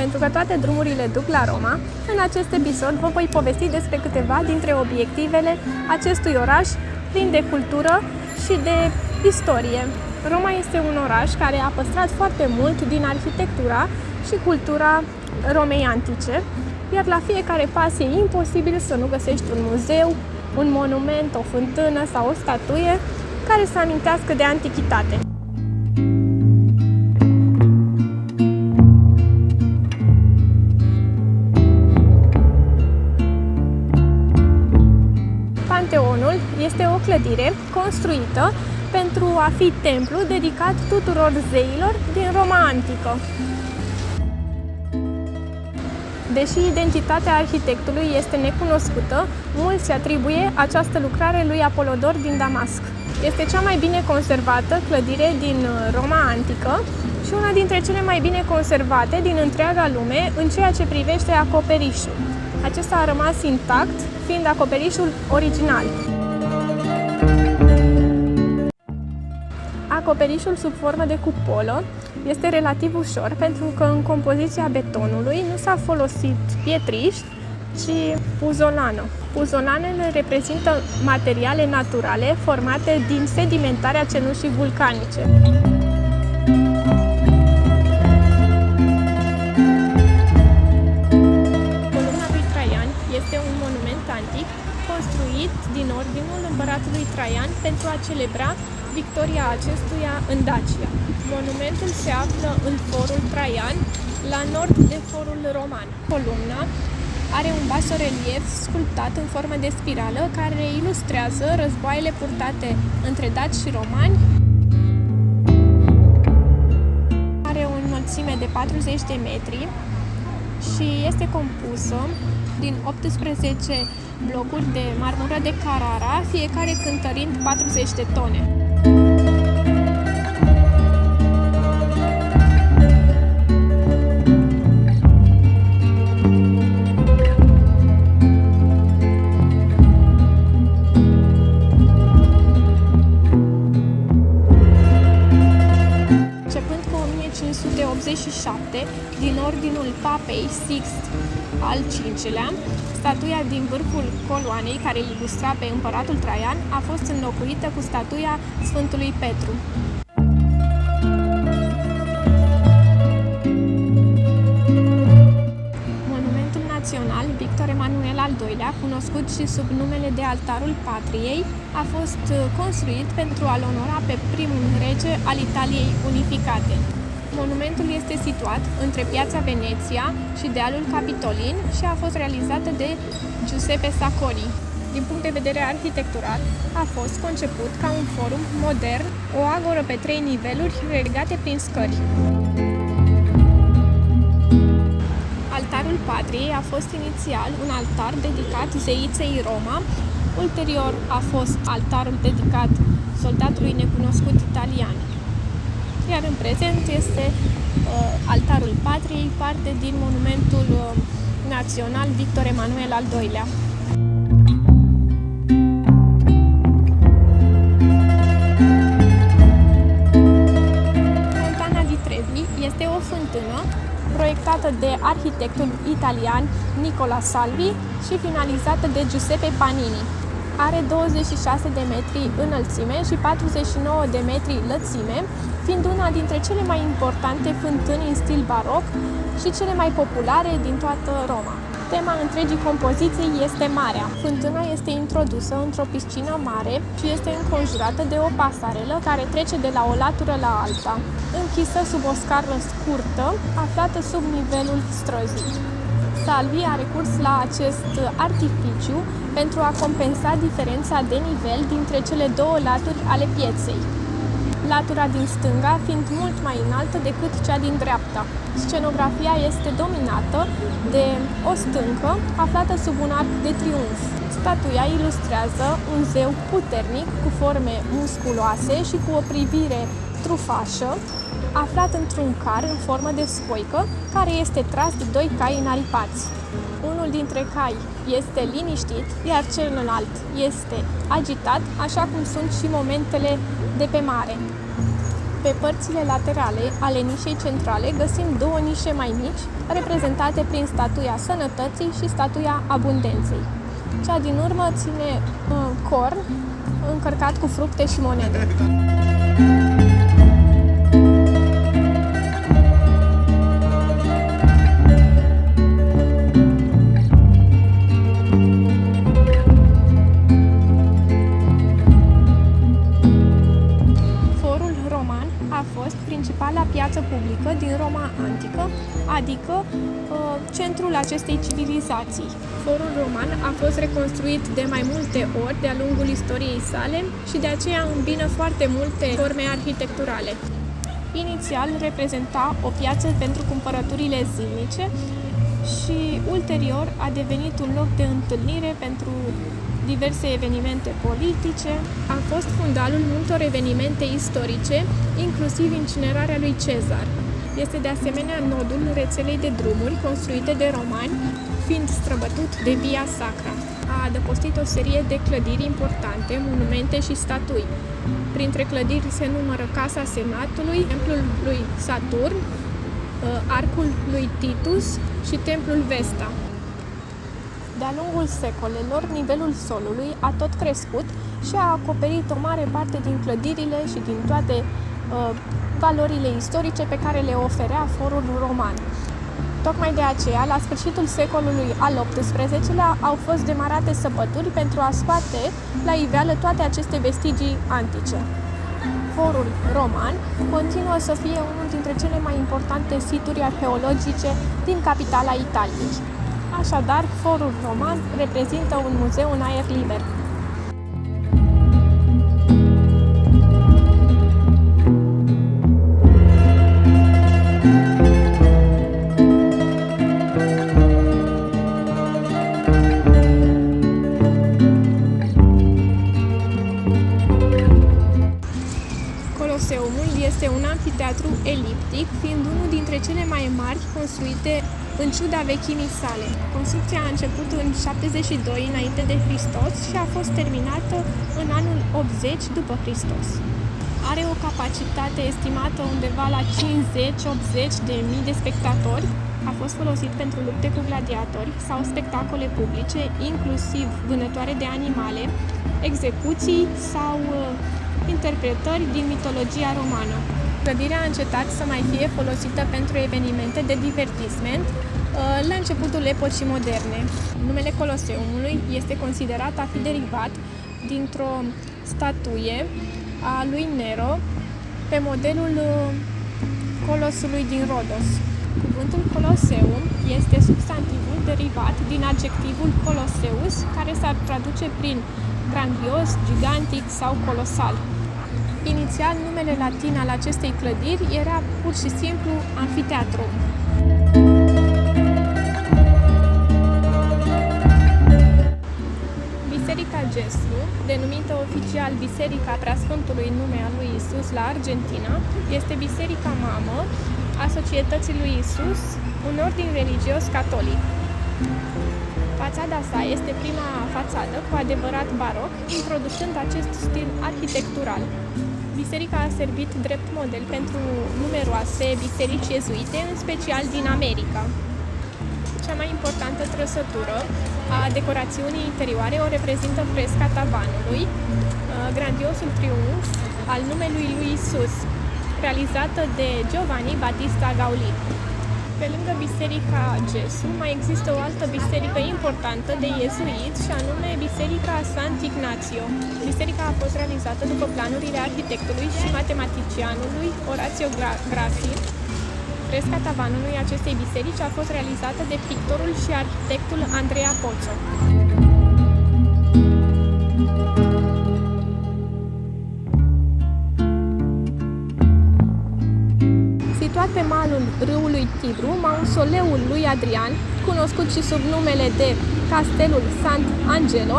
Pentru că toate drumurile duc la Roma, în acest episod vă voi povesti despre câteva dintre obiectivele acestui oraș plin de cultură și de istorie. Roma este un oraș care a păstrat foarte mult din arhitectura și cultura Romei antice, iar la fiecare pas e imposibil să nu găsești un muzeu, un monument, o fântână sau o statuie care să amintească de antichitate. Panteonul este o clădire construită pentru a fi templu dedicat tuturor zeilor din Roma antică. Deși identitatea arhitectului este necunoscută, mulți atribuie această lucrare lui Apolodor din Damasc. Este cea mai bine conservată clădire din Roma antică și una dintre cele mai bine conservate din întreaga lume în ceea ce privește acoperișul. Acesta a rămas intact, fiind acoperișul original. Acoperișul sub formă de cupolă este relativ ușor pentru că în compoziția betonului nu s-a folosit pietriș, ci puzolană. Puzolanele reprezintă materiale naturale formate din sedimentarea cenușii vulcanice. Columna lui Traian este un monument antic construit din ordinul împăratului Traian pentru a celebra victoria acestuia în Dacia. Monumentul se află în forul Traian, la nord de forul roman. Columna are un basorelief sculptat în formă de spirală care ilustrează războaiele purtate între daci și romani. Are o înălțime de 40 de metri și este compusă din 18 blocuri de marmură de Carrara, fiecare cântărind 40 de tone. Din ordinul Papei Sixt al V-lea, statuia din vârful coloanei care îl ilustra pe împăratul Traian a fost înlocuită cu statuia Sfântului Petru. Monumentul național Victor Emanuel al II-lea, cunoscut și sub numele de Altarul Patriei, a fost construit pentru a-l onora pe primul rege al Italiei unificate. Monumentul este situat între Piața Veneția și dealul Capitolin și a fost realizată de Giuseppe Sacconi. Din punct de vedere arhitectural, a fost conceput ca un forum modern, o agoră pe 3 niveluri legate prin scări. Altarul Patriei a fost inițial un altar dedicat zeiței Roma, ulterior a fost altarul dedicat soldatului necunoscut italian. Iar în prezent este Altarul Patriei, parte din monumentul național Victor Emanuel al II-lea. Fontana di Trevi este o fântână proiectată de arhitectul italian Nicola Salvi și finalizată de Giuseppe Panini. Are 26 de metri înălțime și 49 de metri lățime, fiind una dintre cele mai importante fântâni în stil baroc și cele mai populare din toată Roma. Tema întregii compoziții este marea. Fântâna este introdusă într-o piscină mare și este înconjurată de o pasarelă care trece de la o latură la alta, închisă sub o scară scurtă, aflată sub nivelul străzii. Salvi a recurs la acest artificiu pentru a compensa diferența de nivel dintre cele două laturi ale pieței. Latura din stânga fiind mult mai înaltă decât cea din dreapta. Scenografia este dominată de o stâncă aflată sub un arc de triumf. Statuia ilustrează un zeu puternic cu forme musculoase și cu o privire trufașă, aflat într-un car în formă de scoică, care este tras de 2 cai înaripați. Unul dintre cai este liniștit, iar celălalt este agitat, așa cum sunt și momentele de pe mare. Pe părțile laterale ale nișei centrale găsim două nișe mai mici, reprezentate prin statuia Sănătății și statuia Abundenței. Cea din urmă ține corn încărcat cu fructe și monede. A fost principala piață publică din Roma antică, adică centrul acestei civilizații. Forul roman a fost reconstruit de mai multe ori de-a lungul istoriei sale și de aceea îmbină foarte multe forme arhitecturale. Inițial reprezenta o piață pentru cumpărăturile zilnice și ulterior a devenit un loc de întâlnire pentru diverse evenimente politice. A fost fundalul multor evenimente istorice, inclusiv incinerarea lui Cezar. Este de asemenea nodul rețelei de drumuri construite de romani, fiind străbătut de Via Sacra. A adăpostit o serie de clădiri importante, monumente și statui. Printre clădiri se numără Casa Senatului, Templul lui Saturn, Arcul lui Titus și Templul Vesta. De-a lungul secolelor, nivelul solului a tot crescut și a acoperit o mare parte din clădirile și din toate valorile istorice pe care le oferea forul roman. Tocmai de aceea, la sfârșitul secolului al XVIII-lea, au fost demarate săpături pentru a scoate la iveală toate aceste vestigii antice. Forul roman continuă să fie unul dintre cele mai importante situri arheologice din capitala Italiei. Așadar, forul roman reprezintă un muzeu în aer liber. Coloseumul este un amfiteatru eliptic, fiind unul dintre cele mai mari construite în ciuda vechimii sale. Construcția a început în 72 înainte de Hristos și a fost terminată în anul 80 după Hristos. Are o capacitate estimată undeva la 50-80 de mii de spectatori. A fost folosit pentru lupte cu gladiatori sau spectacole publice, inclusiv vânătoare de animale, execuții sau interpretări din mitologia romană. Clădirea a încetat să mai fie folosită pentru evenimente de divertisment la începutul epocii moderne. Numele Coloseumului este considerat a fi derivat dintr-o statuie a lui Nero pe modelul Colosului din Rodos. Cuvântul Coloseum este substantivul derivat din adjectivul Colosseus, care s-ar traduce prin grandios, gigantic sau colosal. Inițial, numele latin al acestei clădiri era pur și simplu Amfiteatrum. Biserica Gesù, denumită oficial Biserica Preasfântului Nume al lui Isus la Argentina, este biserica mamă a Societății lui Isus, un ordin religios catolic. Fațada sa este prima fațadă cu adevărat baroc, introducând acest stil arhitectural. Biserica a servit drept model pentru numeroase biserici iezuite, în special din America. Cea mai importantă trăsătură a decorațiunii interioare o reprezintă fresca tavanului, grandiosul triumf al numelui lui Isus, realizată de Giovanni Battista Gaulì. Pe lângă Biserica Gesù mai există o altă biserică importantă de iezuiți, și anume Biserica Sant Ignacio. Biserica a fost realizată după planurile arhitectului și matematicianului Orazio Grassi. Fresca tavanului acestei biserici a fost realizată de pictorul și arhitectul Andrea Pozzo. Situat pe malul râului Tibru, mausoleul lui Adrian, cunoscut și sub numele de Castelul Sant'Angelo,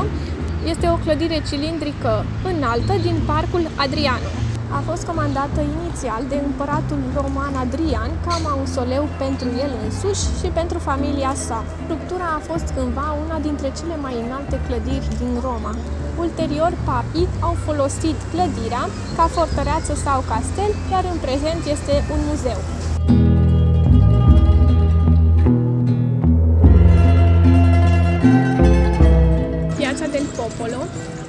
este o clădire cilindrică înaltă din Parcul Adriano. A fost comandată inițial de împăratul roman Adrian ca mausoleu pentru el însuși și pentru familia sa. Structura a fost cândva una dintre cele mai înalte clădiri din Roma. Ulterior, papii au folosit clădirea ca fortăreață sau castel, iar în prezent este un muzeu. Piața del Popolo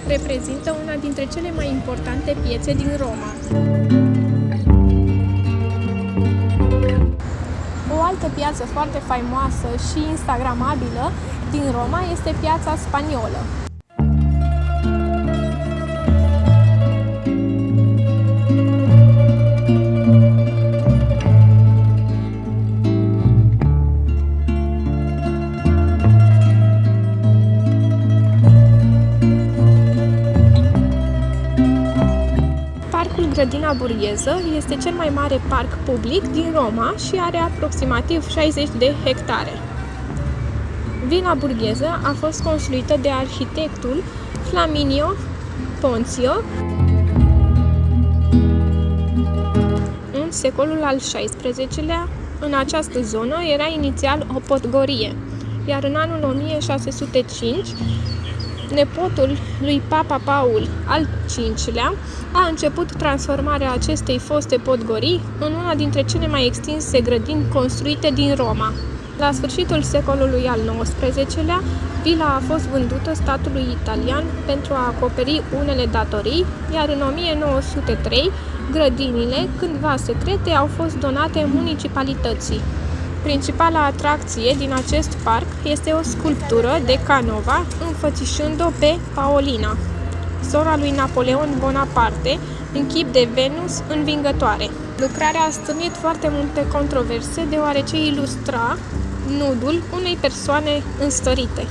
reprezintă una dintre cele mai importante piețe din Roma. O altă piață foarte faimoasă și instagramabilă din Roma este Piața Spaniolă. Grădina Burgheză este cel mai mare parc public din Roma și are aproximativ 60 de hectare. Vila Burgheză a fost construită de arhitectul Flaminio Ponzio în secolul al XVI-lea. În această zonă era inițial o podgorie, iar în anul 1605 nepotul lui Papa Paul al V-lea a început transformarea acestei foste podgorii în una dintre cele mai extinse grădini construite din Roma. La sfârșitul secolului al XIX-lea, vila a fost vândută statului italian pentru a acoperi unele datorii, iar în 1903, grădinile, cândva secrete, au fost donate municipalității. Principala atracție din acest parc este o sculptură de Canova înfățișând-o pe Paolina, sora lui Napoleon Bonaparte, în chip de Venus învingătoare. Lucrarea a stârnit foarte multe controverse deoarece ilustra nudul unei persoane înstărite.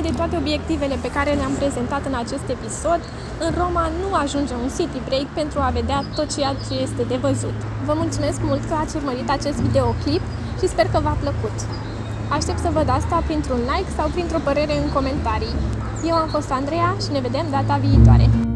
De toate obiectivele pe care le-am prezentat în acest episod, în Roma nu ajunge un city break pentru a vedea tot ceea ce este de văzut. Vă mulțumesc mult că ați urmărit acest videoclip și sper că v-a plăcut. Aștept să văd asta printr-un like sau printr-o părere în comentarii. Eu am fost Andreea și ne vedem data viitoare!